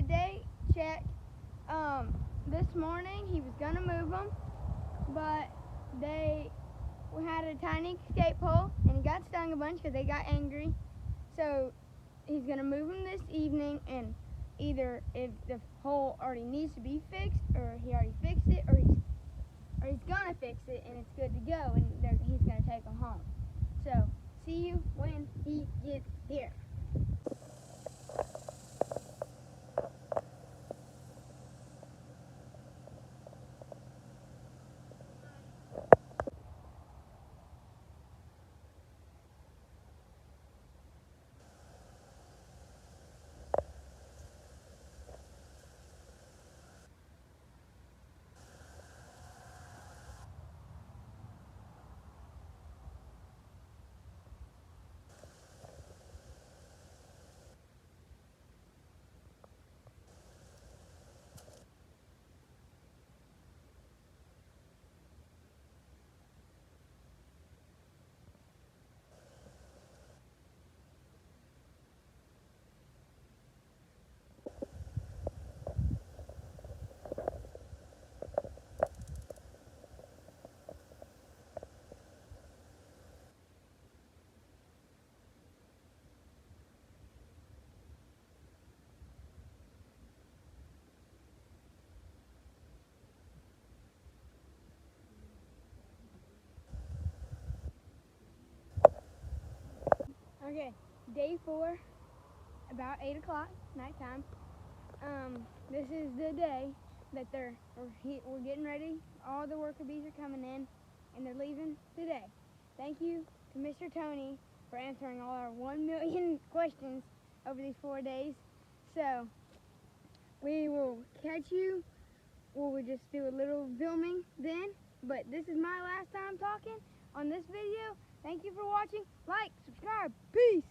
day check. This morning he was gonna move them, but they had a tiny escape hole, and he got stung a bunch because they got angry. So he's gonna move them this evening, and either if the hole already needs to be fixed, or he already fixed it, or he's gonna fix it and it's good to go, and he's gonna take them home. So see you when he gets here. Okay, day 4, about 8 o'clock, nighttime. This is the day that we're getting ready. All the worker bees are coming in, and they're leaving today. Thank you to Mr. Tony for answering all our 1 million questions over these 4 days. So we will catch you. We'll just do a little filming then. But this is my last time talking on this video. Thank you for watching. Like, subscribe. Peace.